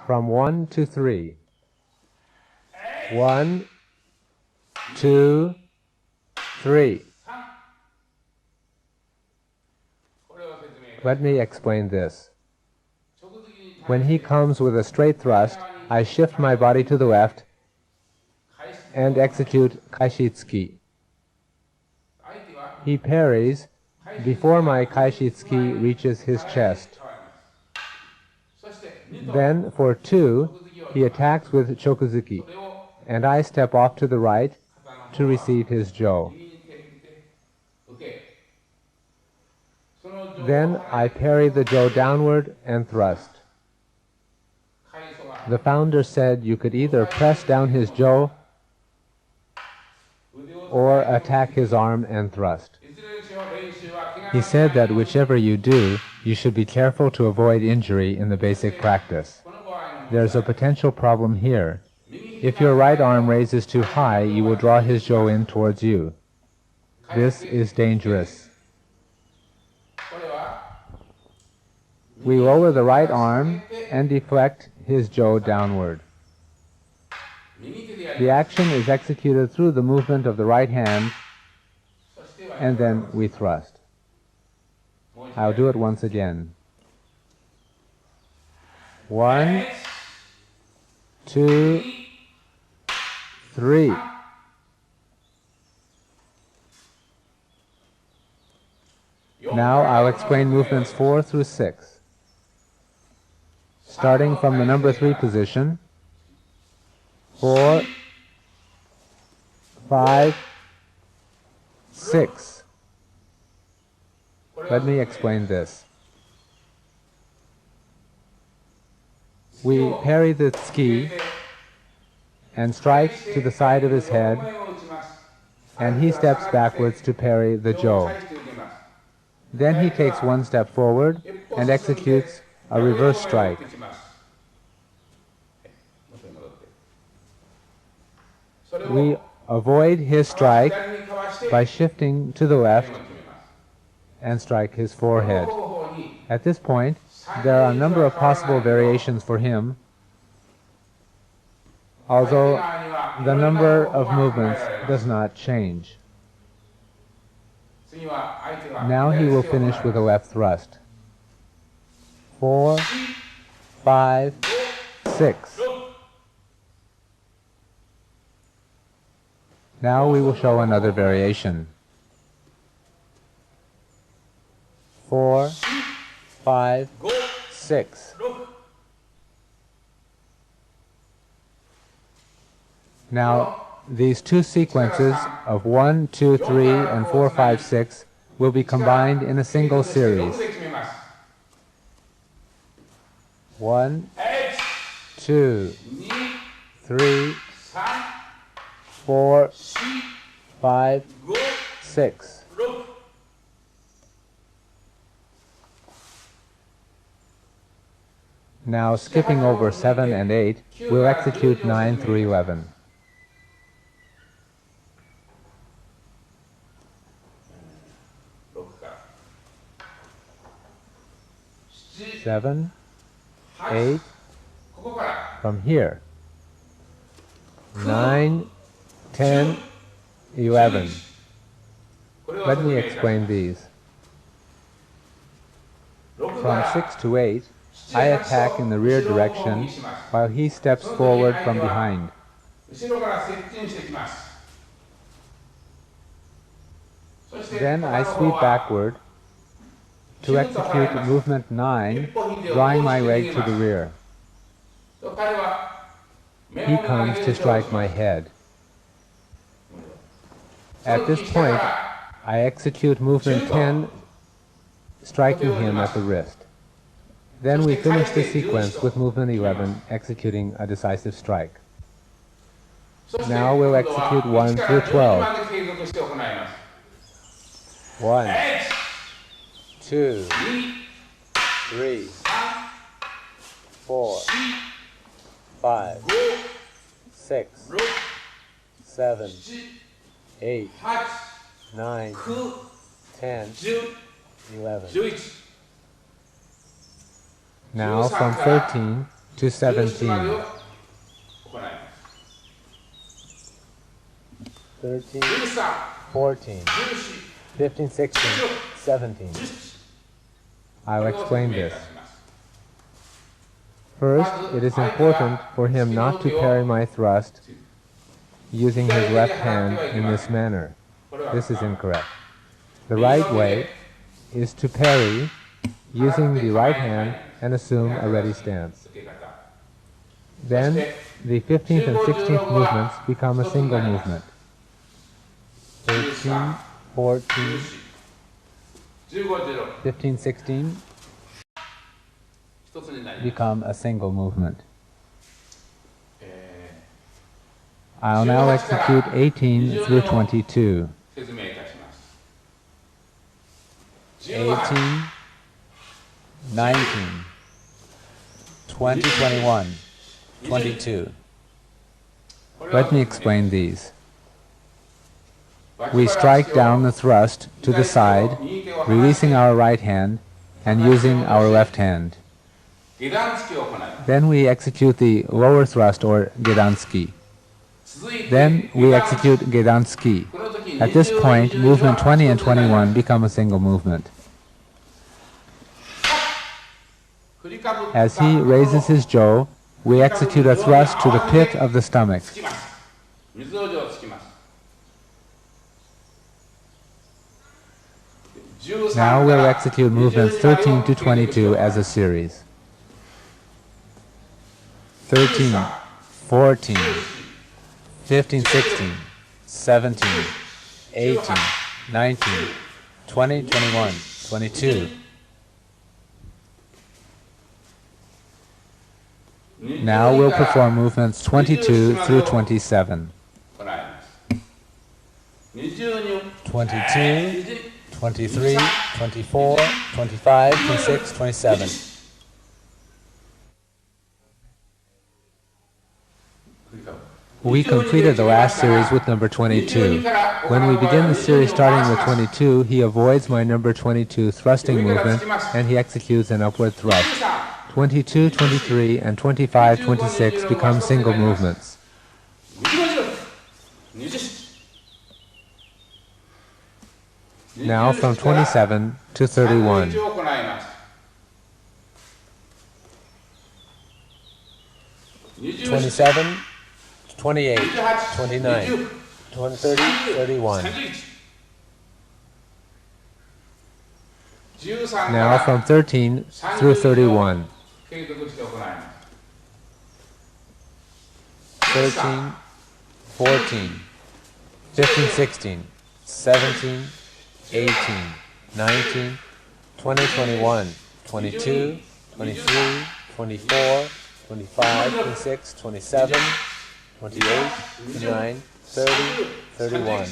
from 1 to 3. 1, 2, 3. Let me explain this. When he comes with a straight thrust, I shift my body to the left and execute kaishitsuki. He parries before my kaishitsuki reaches his chest. Then, for 2, he attacks with chokuzuki, and I step off to the right to receive his jo. Then I parry the jo downward and thrust. The founder said you could either press down his jo or attack his arm and thrust. He said that whichever you do, you should be careful to avoid injury in the basic practice. There's a potential problem here. If your right arm raises too high, you will draw his jo in towards you. This is dangerous. We lower the right arm and deflect his jo downward. The action is executed through the movement of the right hand, and then we thrust. I'll do it once again. 1, 2, 3. Now I'll explain movements 4 through 6. Starting from the number 3 position, 4, 5, 6. Let me explain this. We parry the tsuki and strike to the side of his head, and he steps backwards to parry the jo. Then he takes 1 step forward and executes a reverse strike. We avoid his strike by shifting to the left and strike his forehead. At this point, there are a number of possible variations for him, although the number of movements does not change. Now he will finish with a left thrust. 4, 5, 6. Now we will show another variation. 4, 5, 6. Now, these 2 sequences of 1, 2, 3, and 4, 5, 6 will be combined in a single series. 1, 2, 3, 4, 5, 6. Now, skipping over 7 and 8, we'll execute 9 through 11. 7, 8, from here. 9, 10, 11. Let me explain these. From 6 to 8, I attack in the rear direction while he steps forward from behind. Then I sweep backward to execute movement 9, drawing my leg to the rear. He comes to strike my head. At this point, I execute movement 10, striking him at the wrist. Then we finish the sequence with movement 11, executing a decisive strike. Now we'll execute 1 through 12. 1, 2, 3, 4, 5, 6, 7, 8, 9, 10, 11. Now from 13 to 17. 13, 14, 15, 16, 17. I'll explain this. First, it is important for him not to parry my thrust using his left hand in this manner. This is incorrect. The right way is to parry using the right hand and assume a ready stance. Then, the 15th and 16th movements become a single movement. 13, 14, 15, 16 become a single movement. I'll now execute 18 through 22. 18, 19, 20, 21, 22. Let me explain these. We strike down the thrust to the side, releasing our right hand and using our left hand. Then we execute the lower thrust or gedansuki. Then we execute gedansuki. At this point, movement 20 and 21 become a single movement. As he raises his jo, we execute a thrust to the pit of the stomach. Now we'll execute movements 13 to 22 as a series. 13, 14, 15, 16, 17, 18, 19, 20, 21, 22. Now we'll perform movements 22 through 27. 22, 23, 24, 25, 26, 27. We completed the last series with number 22. When we begin the series starting with 22, he avoids my number 22 thrusting movement and he executes an upward thrust. 22, 23, and 25, 26 become single movements. Now from 27 to 31. 27, 28, 29, 30, 31. Now from 13 through 31. 13, 14, 15, 16, 17, 18, 19, 20, 21, 22, 23, 24, 25, 26, 27, 28, 29, 30, 31.